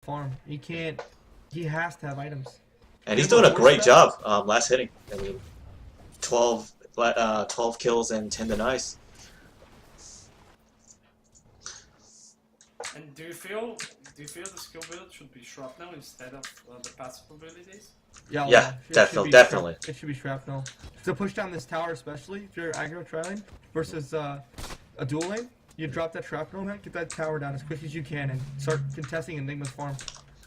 farm. He can't. He has to have items. And he's doing a great job last hitting. I mean, 12 kills and 10 denies. And do you feel the skill build should be shrapnel instead of the passive abilities? Yeah, definitely. It should be shrapnel. To push down this tower, especially if you're aggro tri-lane versus a dual lane, you drop that shrapnel and get that tower down as quick as you can and start contesting Enigma's farm.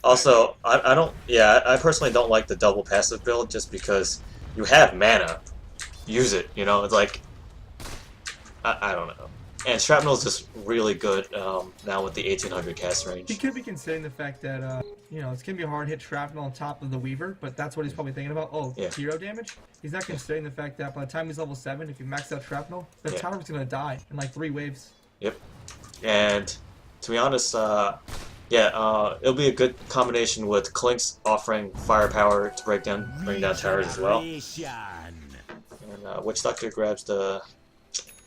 Also, I personally don't like the double passive build just because you have mana. Use it, you know, it's like, I don't know. And Shrapnel is just really good now with the 1800 cast range. He could be considering the fact that, you know, it's going to be a hard hit Shrapnel on top of the Weaver, but that's what he's probably thinking about. Oh, yeah. Hero damage? He's not considering the fact that by the time he's level 7, if you max out Shrapnel, the tower's going to die in like 3 waves. Yep. And to be honest, it'll be a good combination with Clink's offering firepower to bring down towers as well. And Witch Doctor grabs the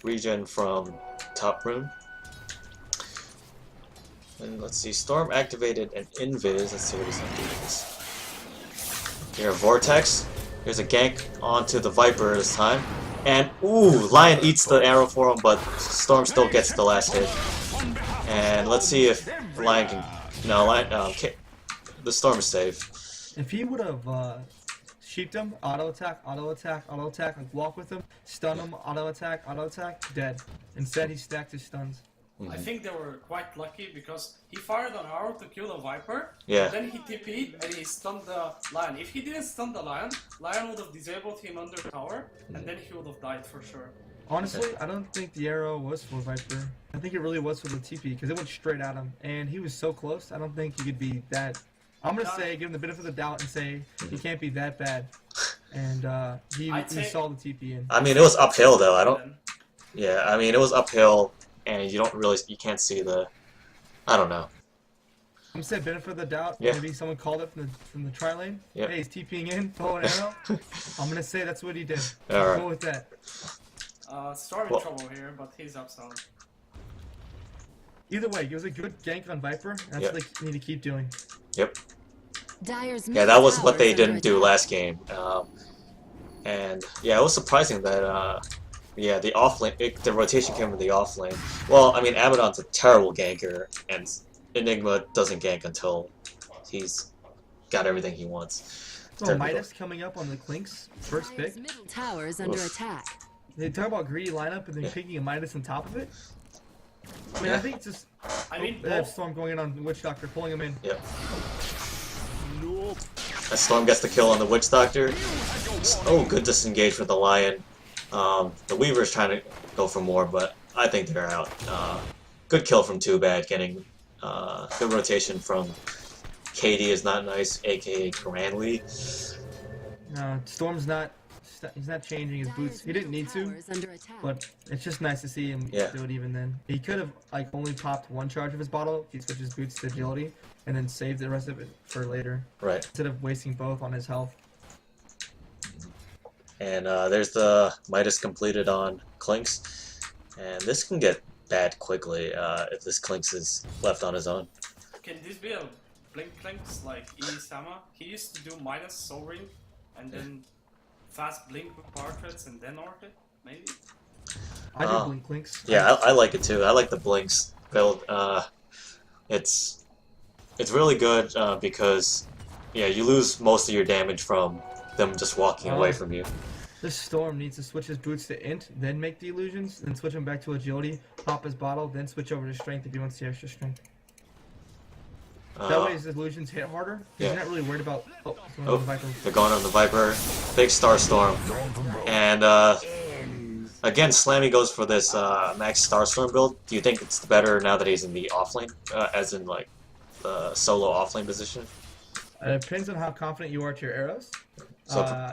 regen from top room. And let's see, Storm activated an Invis. Let's see what he's gonna do with this. Here, Vortex. Here's a gank onto the Viper this time. And ooh, Lion eats the arrow for him, but Storm still gets the last hit. And let's see if Lion can. No, the Storm is safe. If he would have sheeped him, auto attack, like walk with him, stun him, auto attack, dead. Instead, he stacked his stuns. I think they were quite lucky because he fired an arrow to kill the Viper. Yeah. Then he TP'd and he stunned the Lion. If he didn't stun the Lion would have disabled him under tower, and then he would have died for sure. Honestly, I don't think the arrow was for Viper. I think it really was for the TP because it went straight at him, and he was so close. I don't think he could be that. I'm gonna say, give him the benefit of the doubt and say he can't be that bad. And he saw the TP in. I mean, it was uphill though. Yeah, I mean, it was uphill, and you can't see the. I don't know. I'm gonna say benefit of the doubt. Yeah. Maybe someone called it from the tri lane. Yep. Hey, he's TPing in, bow and arrow. I'm gonna say that's what he did. All right. Go with that. Storm in trouble here, but he's up some. Either way, it was a good gank on Viper. And that's what they need to keep doing. Yep. Yeah, that was what they didn't do last game. And yeah, it was surprising that the off lane, the rotation came from the off lane. Well, I mean, Abaddon's a terrible ganker, and Enigma doesn't gank until he's got everything he wants. So Midas coming up on the Clink's first pick. Middle tower is under attack. They talk about greedy lineup and then picking a Midas on top of it. I mean, I think it's just. They have Storm going in on Witch Doctor, pulling him in. Yep. As Storm gets the kill on the Witch Doctor. Oh, good disengage with the Lion. The Weaver's trying to go for more, but I think they're out. Good kill from Too Bad, getting good rotation from KD is not nice, aka Grandly. No, Storm's not. He's not changing his boots. He didn't need to, but it's just nice to see him do it even then. He could have like only popped one charge of his bottle. He switched his boots to agility, and then saved the rest of it for later. Right. Instead of wasting both on his health. And there's the Midas completed on Clinks, and this can get bad quickly if this Clinks is left on his own. Can this be a Blink Clinks like Sama? He used to do minus Soul Ring, and then fast blink with portraits and then orchid, maybe? I do blink Clinks. Yeah, I like it too. I like the blinks build. It's really good because you lose most of your damage from them just walking away from you. This Storm needs to switch his boots to int, then make the illusions, then switch him back to agility, pop his bottle, then switch over to strength if he wants the extra strength. That way his illusions hit harder. He's not really worried about. They're going on the Viper. Big Star Storm. And again, Slammy goes for this Max Star Storm build. Do you think it's better now that he's in the offlane, as in like the solo offlane position? It depends on how confident you are to your arrows.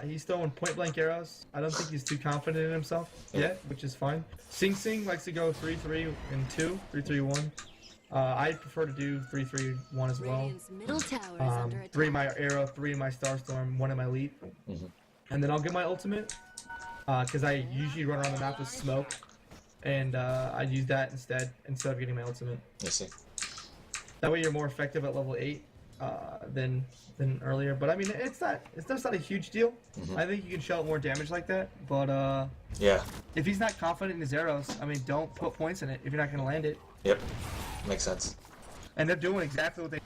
He's throwing point blank arrows. I don't think he's too confident in himself yet, which is fine. Sing Sing likes to go 3-3 and 2, 3-3-1. I prefer to do 3-3-1 as well. 3 in my arrow, 3 in my Star Storm, 1 in my leap. And then I'll get my ultimate, because I usually run around the map with smoke, and I use that instead of getting my ultimate. I see. That way you're more effective at level 8. than earlier. But I mean, it's not a huge deal. Mhm. I think you can shell out more damage like that. But Yeah. if he's not confident in his arrows, I mean, don't put points in it if you're not gonna land it. Yep. Makes sense. And they're doing exactly what they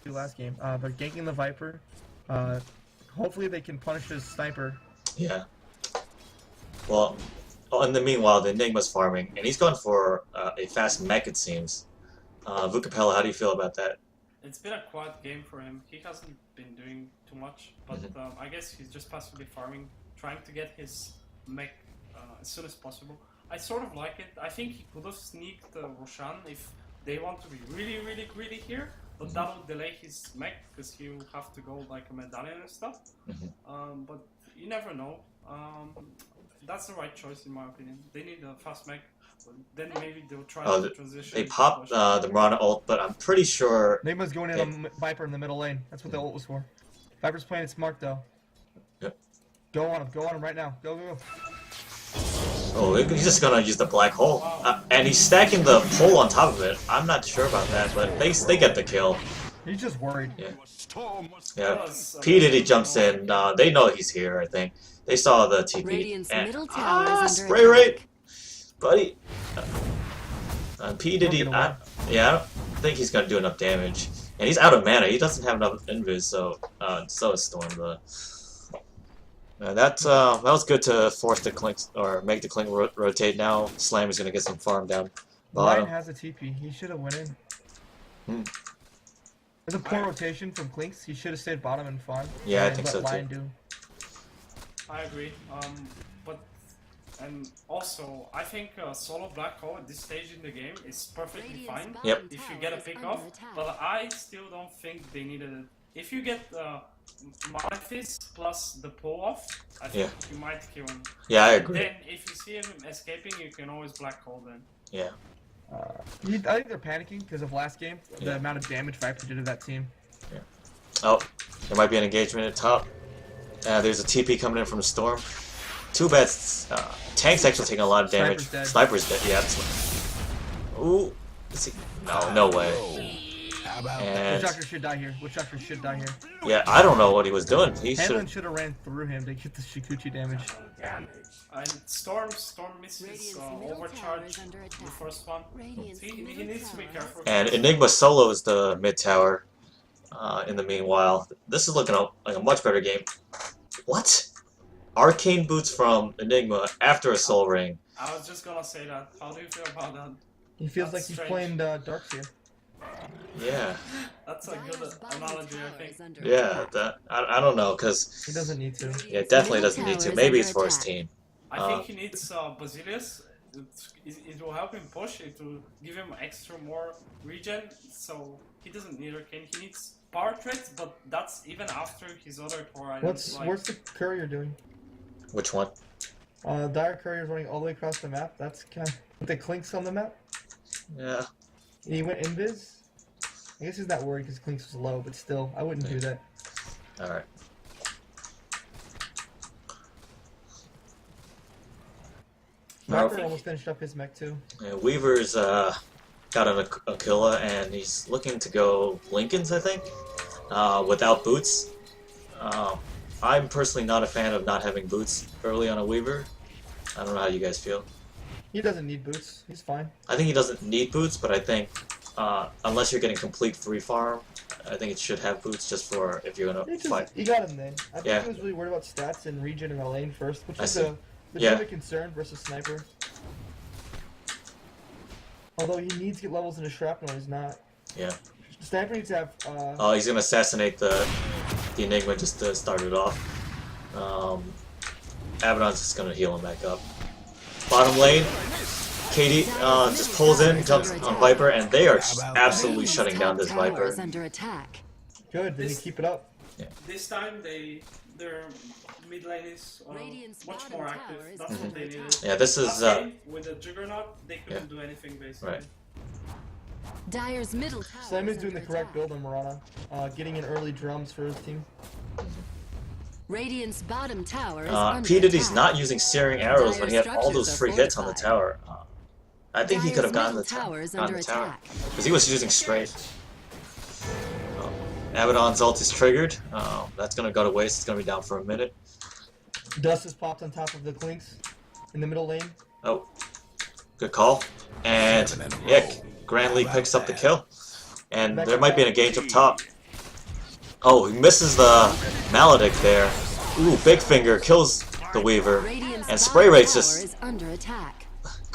did last game. They're ganking the Viper. Hopefully they can punish his sniper. Yeah. Well, in the meanwhile, the Enigma's farming, and he's gone for a fast mech, it seems. Vukapella, how do you feel about that? It's been a quiet game for him. He hasn't been doing too much, but I guess he's just passively farming, trying to get his mech as soon as possible. I sort of like it. I think he could have sneaked Roshan if they want to be really, really greedy here, but that will delay his mech because he'll have to go like a medallion and stuff. But you never know. That's the right choice in my opinion. They need a fast mech. Then maybe they'll try to transition. They popped the Mirana ult, but I'm pretty sure... Enigma's going in on Viper in the middle lane. That's what the ult was for. Viper's playing it smart though. Yep. Go on him right now. Go, go, go. Oh, he's just gonna use the black hole. And he's stacking the pole on top of it. I'm not sure about that, but they get the kill. He's just worried. Yeah. Yeah. P. Diddy jumps in. They know he's here, I think. They saw the TP. And, spray rate! Buddy. P. Diddy, I don't think he's gonna do enough damage. And he's out of mana. He doesn't have enough invis, so is Storm. That was good to force the Clink, or make the Clink rotate now. Slam is gonna get some farm down bottom. Lion has a TP. He should have went in. There's a poor rotation from Clinks. He should have stayed bottom and farm. Yeah, I think so Lion too. do. I agree. And also, I think solo black hole at this stage in the game is perfectly fine. Yep. If you get a pick off, but I still don't think they needed it. If you get Mantis plus the pull off, I think you might kill him. Yeah, I agree. Then if you see him escaping, you can always black hole then. Yeah. I think they're panicking because of last game. The amount of damage Viper did to that team. Yeah. Oh, there might be an engagement at top. There's a TP coming in from the Storm. Too bad. Tank's actually taking a lot of damage. Sniper's dead. Yeah. Ooh. Let's see. No way. And Witch Doctor should die here. Witch Doctor should die here. yeah, I don't know what he was doing. He Hamlin should have ran through him to get the Shikuchi damage. And Storm misses overcharge the first one. He needs to be careful. And Enigma solos the mid tower. In the meanwhile, this is looking like a much better game. What? Arcane boots from Enigma after a soul ring. I was just gonna say that. How do you feel about that? He feels like he's playing Darks here. Yeah. That's a good analogy, I think. Yeah, I don't know, because... He doesn't need to. Yeah, definitely doesn't need to. Maybe it's for his team. I think he needs Basilius. It will help him push. It will give him extra more regen, so he doesn't need Arcane. He needs power traits, but that's even after his other core items. What's the courier doing? Which one? Dire Courier's running all the way across the map. That's kind of... With the Clinks on the map? Yeah. He went invis? I guess he's not worried because Clinks was low, but still, I wouldn't do that. Alright. Viper almost finished up his mech too. Yeah, Weaver's got an Aquila, and he's looking to go Lincolns, I think, without boots. I'm personally not a fan of not having boots early on a Weaver. I don't know how you guys feel. He doesn't need boots. He's fine. I think he doesn't need boots, but I think unless you're getting complete free farm, I think it should have boots just for if you're gonna fight. You got him then. I think he was really worried about stats and regen in the lane first, which is a legitimate concern versus sniper. Although he needs to get levels in his shrapnel, he's not. Yeah. Sniper needs to have. Oh, he's gonna assassinate the Enigma just to start it off. Abaddon's just gonna heal him back up. Bottom lane, Katie just pulls in, jumps on Viper, and they are absolutely shutting down this Viper. Good, then you keep it up. Yeah. This time their mid lane is much more active. That's what they needed. Yeah, this is with the Juggernaut, they couldn't do anything basically. Right. Dyer's middle tower. Simon's doing the correct build on Mirana, getting in early drums for his team. Radiant's bottom tower is under P. Diddy's attack. not using searing arrows when he had all those free hits on the tower. I think he could have gotten the tower because he was using straight. Abaddon's ult is triggered. That's gonna go to waste. It's gonna be down for a minute. Dust has popped on top of the Clinks in the middle lane. Oh, good call. And yeah, Grandly picks up the kill. And there might be a engage up top. Oh, he misses the Maledict there. Ooh, Big Finger kills the Weaver. And Spray Rate's just under attack.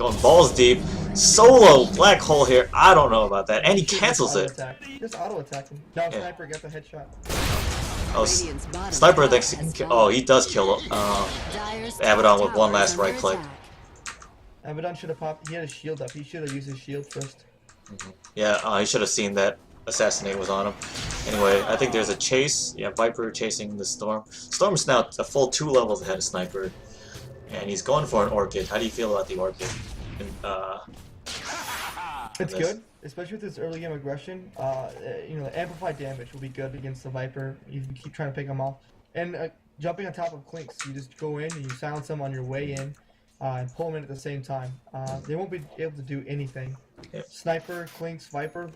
going balls deep. Solo Black Hole here. I don't know about that. And he cancels it. Just auto attack him. No, Sniper got the headshot. Oh, Sniper thinks he can kill. Oh, he does kill Abaddon with one last right click. Abaddon should have popped. He had a shield up. He should have used his shield first. Yeah, he should have seen that Assassinate was on him. Anyway, I think there's a chase. Yeah, Viper chasing the Storm. Storm's now a full 2 levels ahead of Sniper. And he's going for an Orchid. How do you feel about the Orchid? It's good, especially with this early game aggression. You know, amplified damage will be good against the Viper. You can keep trying to pick them off. And jumping on top of Clinks, you just go in and you silence them on your way in and pull them in at the same time. They won't be able to do anything. Yep. Sniper, Clinks, Viper,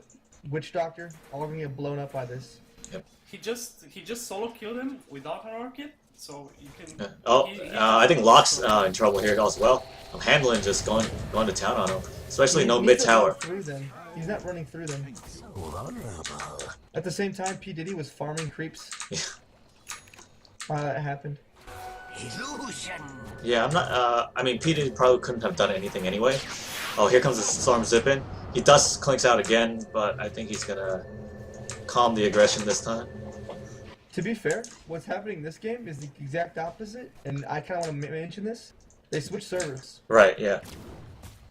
Witch Doctor, all gonna get blown up by this. Yep. He just solo killed him without an Orchid, so you can. I think Locke's in trouble here as well. Handling just going to town on him, especially no mid tower. He's not running through them. At the same time, P Diddy was farming creeps. That happened. Yeah, I'm not. I mean, P Diddy probably couldn't have done anything anyway. Oh, here comes the Storm zipping. He dust Clinks out again, but I think he's gonna calm the aggression this time. To be fair, what's happening in this game is the exact opposite, and I kind of want to mention this. They switched servers. Right, yeah.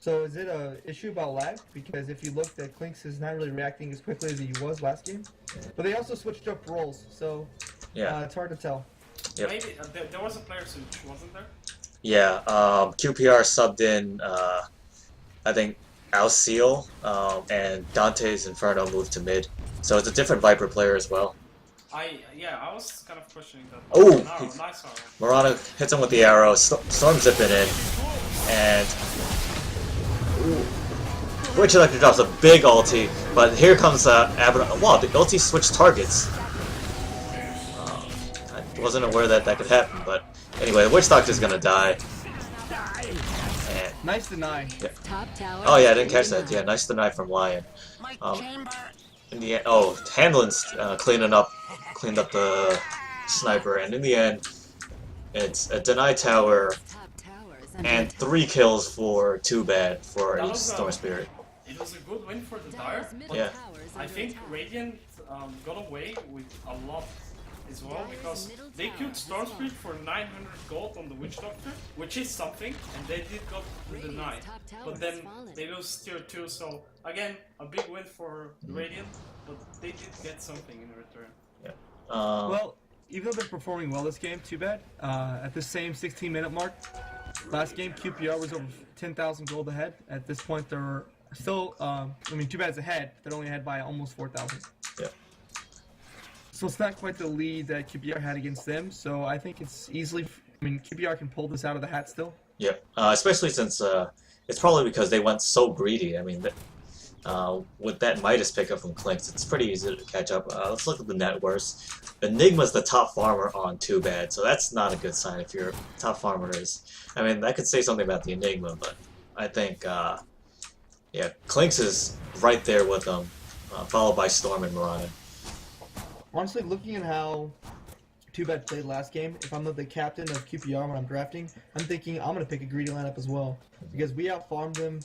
So is it a issue about lag? Because if you look, that Clinks is not really reacting as quickly as he was last game. But they also switched up roles, so yeah, it's hard to tell. Yep. Maybe there was a player switch, wasn't there? Yeah, QPR subbed in, I think, Alciel, and Dante's Inferno moved to mid. So it's a different Viper player as well. I was kind of questioning that. Oh! Nice arrow. Morana hits him with the arrow, Storm zipping in, and Witch Doctor drops a big ulti, but here comes Abaddon. Wow, the ulti switched targets. I wasn't aware that that could happen, but anyway, the Witch Doctor's gonna die. And, nice deny. Yeah. Oh yeah, I didn't catch that. Yeah, nice deny from Lion. In the end, oh, Handlin's cleaned up the Sniper, and in the end, it's a deny tower and 3 kills for Too Bad for a Storm Spirit. It was a good win for the Dire, but Yeah. I think Radiant got away with a lot as well, because they killed Storm Spirit for 900 gold on the Witch Doctor, which is something, and they did got the deny. But then they lose tier 2, so again, a big win for Radiant, but they did get something in return. Yeah. Well, even though they're performing well this game, Too Bad, at the same 16-minute mark, last game QPR was over 10,000 gold ahead. At this point, they're still, I mean, Too Bad's ahead. They're only ahead by almost 4,000. Yeah. So it's not quite the lead that QPR had against them. So I think it's easily, I mean, QPR can pull this out of the hat still. Yeah. Especially since it's probably because they went so greedy. I mean, with that Midas pickup from Clinks, it's pretty easy to catch up. Let's look at the net worth. Enigma's the top farmer on Too Bad, so that's not a good sign if your top farmer is. I mean, that could say something about the Enigma, but I think, yeah, Clinks is right there with them, followed by Storm and Morana. Honestly, looking at how Too Bad played last game, if I'm the captain of QPR when I'm drafting, I'm thinking I'm going to pick a greedy lineup as well. Because we outfarmed them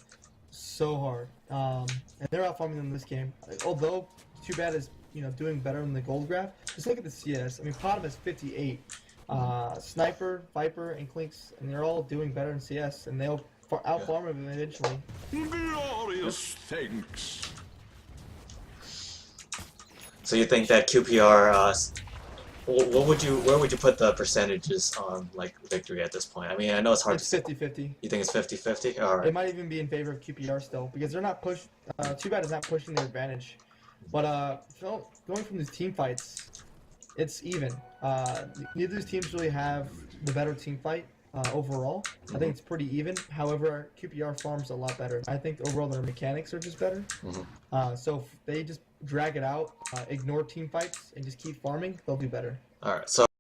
so hard. And they're outfarming them this game. Although Too Bad is, you know, doing better in the gold graph, just look at the CS. I mean, Potom is 58. Sniper, Viper, and Clinks, and they're all doing better in CS, and they'll outfarm them eventually. Glorious things. So you think that QPR, where would you put the percentages on, like, victory at this point? I mean, I know it's hard It's to say. 50-50. You think it's 50-50? All It right. might even be in favor of QPR still, because they're not push. Too Bad is not pushing their advantage. But so going from these team fights, it's even. Neither of these teams really have the better team fight overall. I think it's pretty even. However, QPR farms a lot better. I think overall their mechanics are just better. So if they just drag it out, ignore team fights, and just keep farming, they'll do better. Alright, so